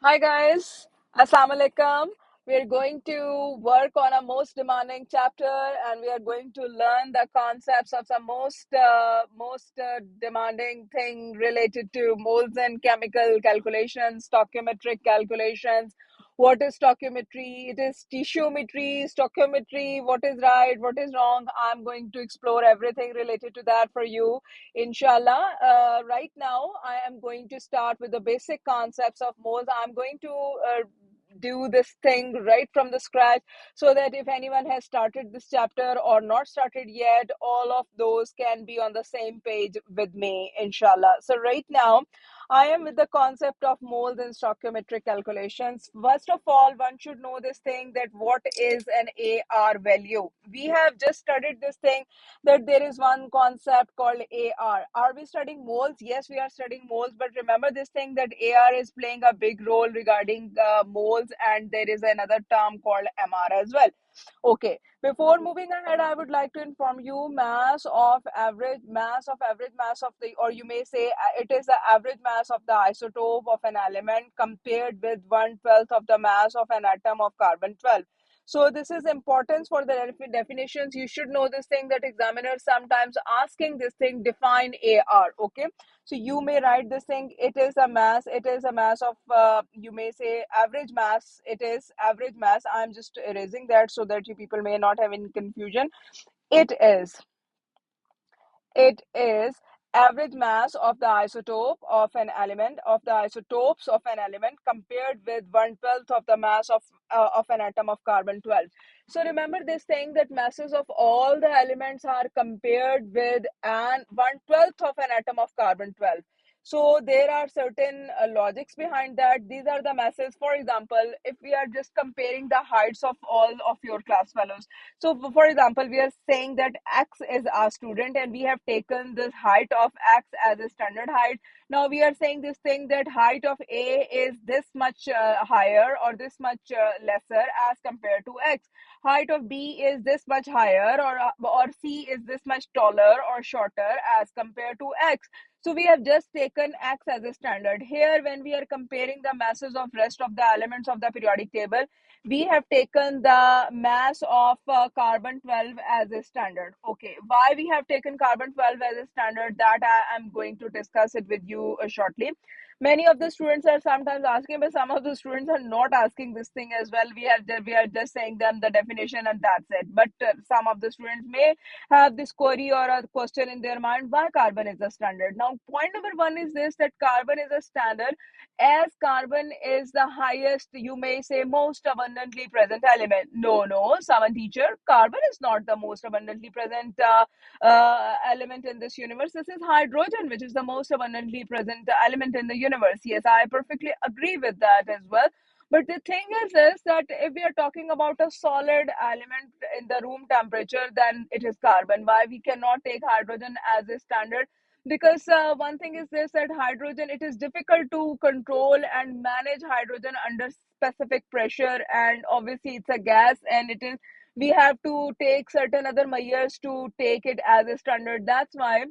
Hi guys, Assalamu alaikum. We are going to work on a most demanding chapter, and we are going to learn the concepts of the most demanding thing related to moles and chemical calculations, stoichiometric calculations. What is stoichiometry? It is tissue-metry, stoichiometry. What is right? What is wrong? I'm going to explore everything related to that for you. Inshallah, right now I am going to start with the basic concepts of moles. I'm going to do this thing right from the scratch so that if anyone has started this chapter or not started yet, all of those can be on the same page with me, inshallah. So, right now, I am with the concept of moles and stoichiometric calculations. First of all, one should know this thing that what is an AR value. We have just studied this thing that there is one concept called AR. Are we studying moles? Yes, we are studying moles, but remember this thing that AR is playing a big role regarding moles, and there is another term called MR as well. Okay, before moving ahead, I would like to inform you mass of average mass of the, or you may say it is the average mass of the isotope of an element compared with 1/12 of the mass of an atom of carbon 12. So this is importance for the definitions. You should know this thing that examiners sometimes asking this thing define AR. Okay, so you may write this thing. It is a mass. It is a mass of you may say average mass. It is average mass. I'm just erasing that so that you people may not have any confusion. It is it is average mass of the isotope of an element of the isotopes of an element compared with 1/12 of the mass of an atom of carbon 12. So remember this thing that masses of all the elements are compared with an 1/12 of an atom of carbon 12. So there are certain logics behind that. These are the masses. For example, if we are just comparing the heights of all of your class fellows, so, for example, we are saying that X is our student and we have taken this height of X as a standard height. Now, we are saying this thing that height of A is this much higher or this much lesser as compared to X. Height of B is this much higher or C is this much taller or shorter as compared to X. So we have just taken X as a standard. Here, when we are comparing the masses of rest of the elements of the periodic table, we have taken the mass of carbon 12 as a standard. Okay, why we have taken carbon 12 as a standard, that I am going to discuss it with you shortly. Many of the students are sometimes asking, but some of the students are not asking this thing as well. We are just saying them the definition and that's it. But some of the students may have this query or a question in their mind, why carbon is a standard. Now, point number one is this, that carbon is a standard as carbon is the highest, you may say, most abundantly present element. No, someone teacher, carbon is not the most abundantly present element in this universe. This is hydrogen, which is the most abundantly present element in the universe. Yes, I perfectly agree with that as well. But the thing is that if we are talking about a solid element in the room temperature, then it is carbon. Why we cannot take hydrogen as a standard? Because one thing is this, that hydrogen, it is difficult to control and manage hydrogen under specific pressure, and obviously it's a gas, and it is, we have to take certain other measures to take it as a standard. That's why,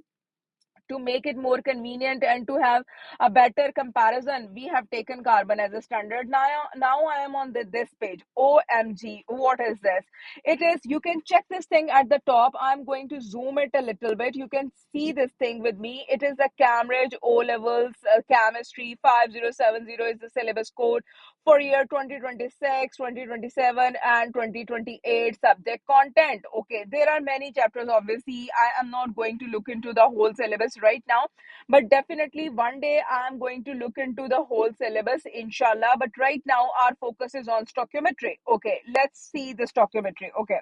to make it more convenient and to have a better comparison, we have taken carbon as a standard. Now I am on this page. OMG, what is this? It is, you can check this thing at the top. I'm going to zoom it a little bit. You can see this thing with me. It is the Cambridge O levels chemistry 5070 is the syllabus code for year 2026, 2027, and 2028 subject content. Okay, there are many chapters. Obviously, I am not going to look into the whole syllabus right now, but definitely one day I am going to look into the whole syllabus, inshallah. But right now, our focus is on stoichiometry. Okay, let's see the stoichiometry. Okay,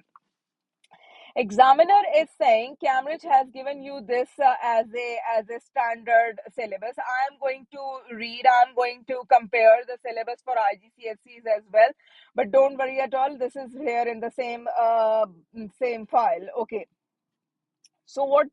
examiner is saying Cambridge has given you this as a standard syllabus. I am going to read, I'm going to compare the syllabus for IGCSEs as well, but don't worry at all, this is here in the same file. Okay, so what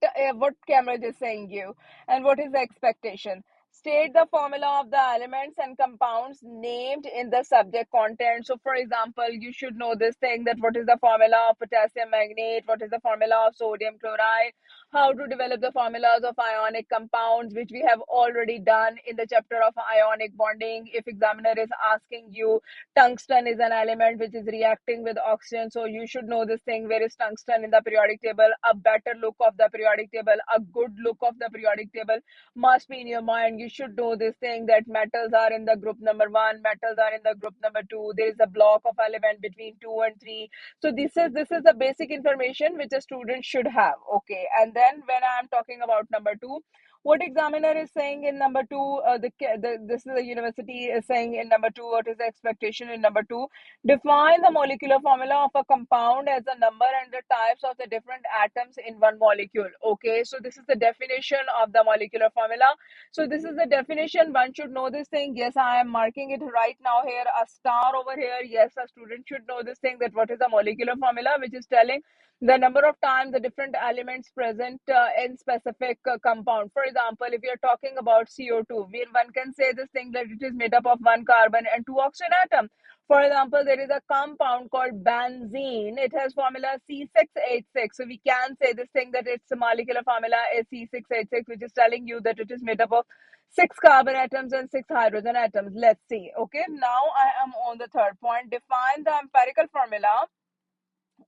Cambridge is saying you, and what is the expectation? State the formula of the elements and compounds named in the subject content. So, for example, you should know this thing, that what is the formula of potassium magnate, what is the formula of sodium chloride, how to develop the formulas of ionic compounds, which we have already done in the chapter of ionic bonding. If examiner is asking you, tungsten is an element which is reacting with oxygen, so you should know this thing, where is tungsten in the periodic table. A better look of the periodic table, a good look of the periodic table must be in your mind. You should know this thing, that metals are in the group number 1, metals are in the group number 2, there is a block of element between 2 and 3. So this is the basic information which a student should have. Okay, and then when I am talking about number 2, what examiner is saying in number 2, this is the university is saying in number 2, what is the expectation in number 2? Define the molecular formula of a compound as a number and the types of the different atoms in one molecule. Okay, so this is the definition of the molecular formula. So this is the definition. One should know this thing. Yes, I am marking it right now here, a star over here. Yes, a student should know this thing, that what is the molecular formula, which is telling the number of times the different elements present in specific compound. For example, if you're talking about CO2, one can say this thing, that it is made up of 1 carbon and 2 oxygen atoms. For example, there is a compound called benzene. It has formula C6H6. So we can say this thing, that its molecular formula is C6H6, which is telling you that it is made up of 6 carbon atoms and 6 hydrogen atoms. Let's see. Okay, now I am on the third point. Define the empirical formula,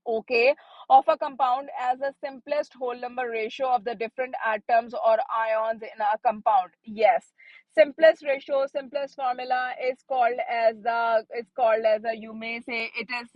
okay, of a compound as the simplest whole number ratio of the different atoms or ions in a compound. Yes, simplest ratio, simplest formula is called as a, you may say it is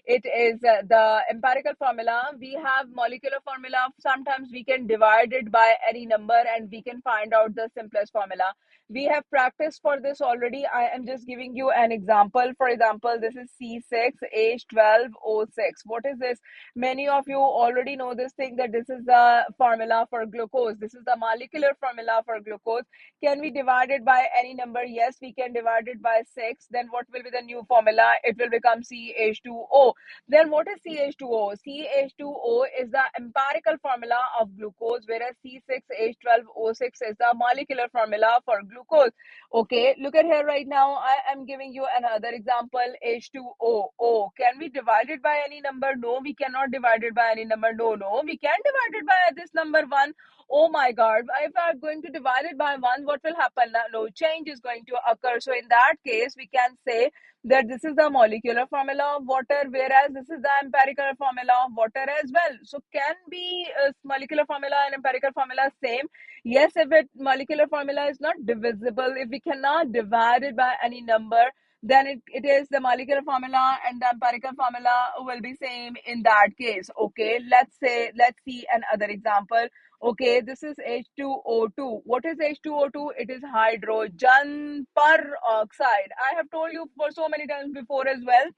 it is the empirical formula. We have molecular formula, sometimes we can divide it by any number and we can find out the simplest formula. We have practiced for this already. I am just giving you an example. For example, this is C6H12O6. What is this? Many of you already know this thing, that this is the formula for glucose. This is the molecular formula for glucose. Can we divide it by any number? Yes, we can divide it by 6. Then what will be the new formula? It will become CH2O. Then what is CH2O? CH2O is the empirical formula of glucose, whereas C6H12O6 is the molecular formula for glucose. Okay, look at here right now. I am giving you another example, H2O. Oh, can we divide it by any number? No, we cannot divide it by any number. No, we can divide it by this number 1. Oh my God, if I'm going to divide it by 1, what will happen? No change is going to occur. So in that case, we can say that this is the molecular formula of water, whereas this is the empirical formula of water as well. So can be molecular formula and empirical formula same? Yes, if it molecular formula is not divisible, if we cannot divide it by any number, then it is the molecular formula and the empirical formula will be same in that case. Okay, let's see another example. Okay, this is H2O2. What is H2O2? It is hydrogen peroxide. I have told you for so many times before as well,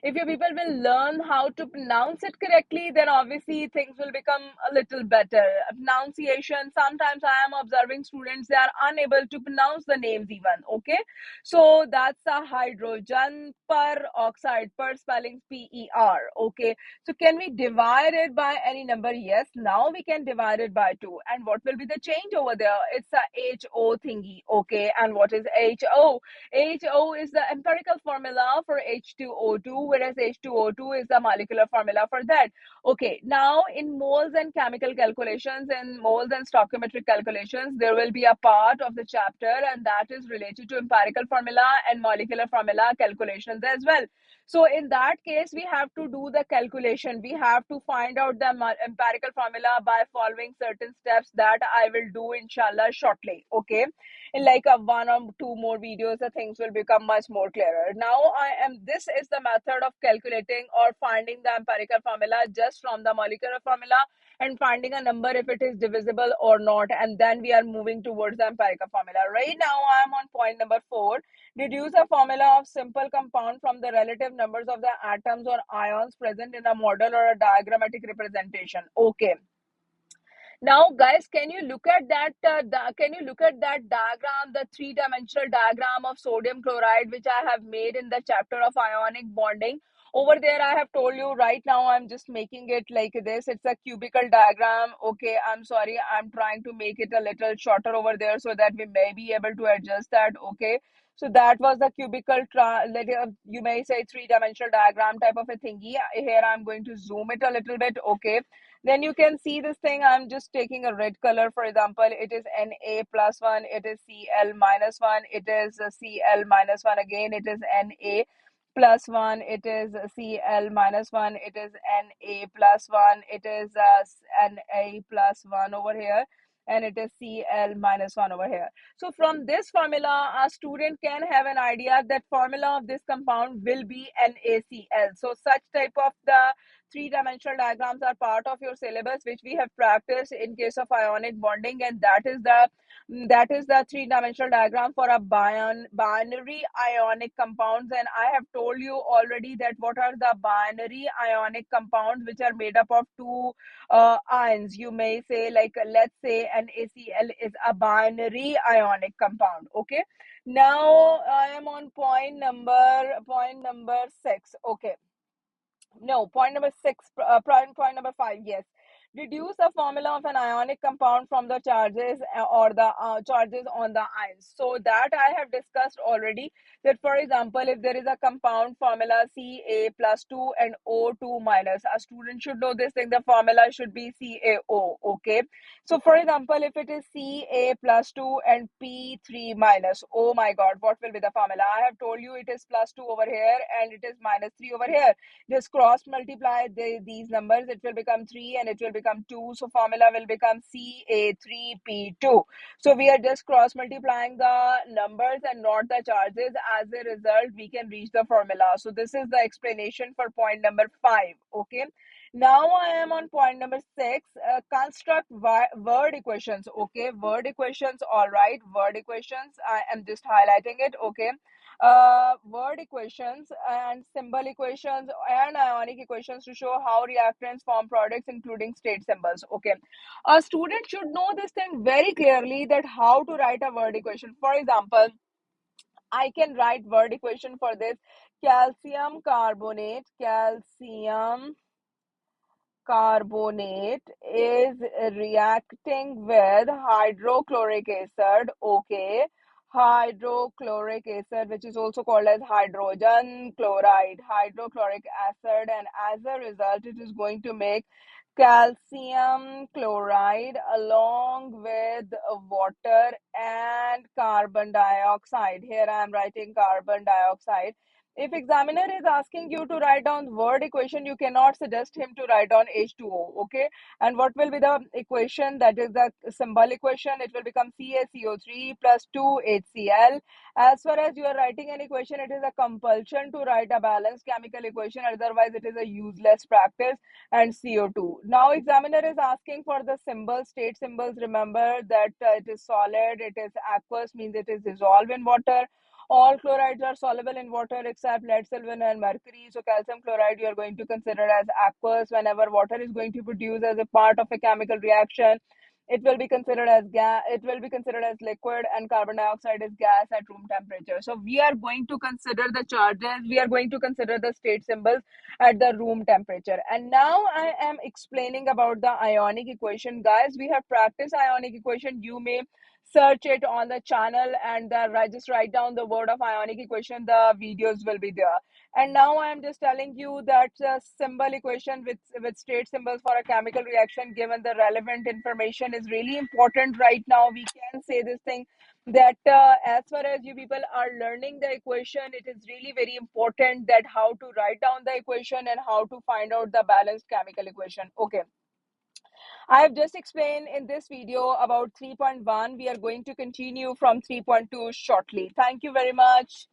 if your people will learn how to pronounce it correctly, then obviously things will become a little better. Pronunciation, sometimes I am observing students, they are unable to pronounce the names even. Okay, so that's a hydrogen peroxide, per spelling PER. Okay, so can we divide it by any number? Yes, now we can divide it by 2. And what will be the change over there? It's a HO thingy. Okay, and what is HO? HO is the empirical formula for H2O2, whereas H2O2 is the molecular formula for that. Okay, now in moles and chemical calculations, in moles and stoichiometric calculations, there will be a part of the chapter, and that is related to empirical formula and molecular formula calculations as well. So in that case, we have to do the calculation. We have to find out the empirical formula by following certain steps that I will do inshallah shortly. Okay, in like a 1 or 2 more videos, the things will become much more clearer. Now this is the method of calculating or finding the empirical formula just from the molecular formula and finding a number if it is divisible or not, and then we are moving towards the empirical formula. Right now I am on point number 4. Deduce a formula of simple compound from the relative numbers of the atoms or ions present in a model or a diagrammatic representation. Okay, now guys, can you look at that diagram, the 3-dimensional diagram of sodium chloride which I have made in the chapter of ionic bonding? Over there, I have told you right now, I'm just making it like this. It's a cubical diagram. Okay, I'm sorry. I'm trying to make it a little shorter over there so that we may be able to adjust that. Okay. So that was the cubical, you may say three-dimensional diagram type of a thingy. Here I'm going to zoom it a little bit. Okay. Then you can see this thing. I'm just taking a red color. For example, it is Na plus 1. It is Cl minus 1. It is Cl minus 1 again. It is Na plus 1, it is Cl minus 1, it is Na plus 1, it is Na plus 1 over here, and it is Cl minus 1 over here. So from this formula, a student can have an idea that formula of this compound will be NaCl. So such type of the three-dimensional diagrams are part of your syllabus, which we have practiced in case of ionic bonding, and that is the three-dimensional diagram for a binary ionic compounds. And I have told you already that what are the binary ionic compounds, which are made up of two ions. You may say, like, let's say NaCl is a binary ionic compound. Okay. Now I am on point number 6. Okay. No, point number 6, point number 5, yes. Deduce the formula of an ionic compound from the charges or the charges on the ions. So that I have discussed already. That, for example, if there is a compound formula Ca plus 2 and O2 minus, a student should know this thing. The formula should be CaO. Okay. So, for example, if it is Ca plus 2 and P3 minus, oh my God, what will be the formula? I have told you it is plus 2 over here and it is minus 3 over here. Just cross multiply these numbers, it will become 3 and it will become 2. So formula will become Ca3P2. So we are just cross multiplying the numbers and not the charges. As a result, we can reach the formula. So this is the explanation for point number 5. Okay. Now I am on point number 6. Construct word equations. Okay, word equations. All right, word equations. I am just highlighting it. Okay, word equations and symbol equations and ionic equations to show how reactants form products, including state symbols. Okay, a student should know this thing very clearly, that how to write a word equation. For example, I can write word equation for this: calcium carbonate is reacting with hydrochloric acid. Okay, hydrochloric acid, which is also called as hydrogen chloride, hydrochloric acid, and as a result it is going to make calcium chloride along with water and carbon dioxide. Here I am writing carbon dioxide. If examiner is asking you to write down word equation, you cannot suggest him to write down H2O. Okay. And what will be the equation? That is the symbol equation. It will become CaCO3 plus 2HCl. As far as you are writing an equation, it is a compulsion to write a balanced chemical equation. Otherwise, it is a useless practice. And CO2. Now examiner is asking for the symbols, state symbols. Remember that it is solid, it is aqueous, means it is dissolved in water. All chlorides are soluble in water except lead, silver, and mercury. So calcium chloride you are going to consider as aqueous. Whenever water is going to produce as a part of a chemical reaction, it will be considered as gas, it will be considered as liquid, and carbon dioxide is gas at room temperature. So we are going to consider the charges, we are going to consider the state symbols at the room temperature. And now I am explaining about the ionic equation. Guys, we have practiced ionic equation. You may search it on the channel and just write down the word of ionic equation. The videos will be there. And now I am just telling you that symbol equation with state symbols for a chemical reaction, given the relevant information, is really important right now. We can say this thing, that as far as you people are learning the equation, it is really very important that how to write down the equation and how to find out the balanced chemical equation. Okay. I have just explained in this video about 3.1. We are going to continue from 3.2 shortly. Thank you very much.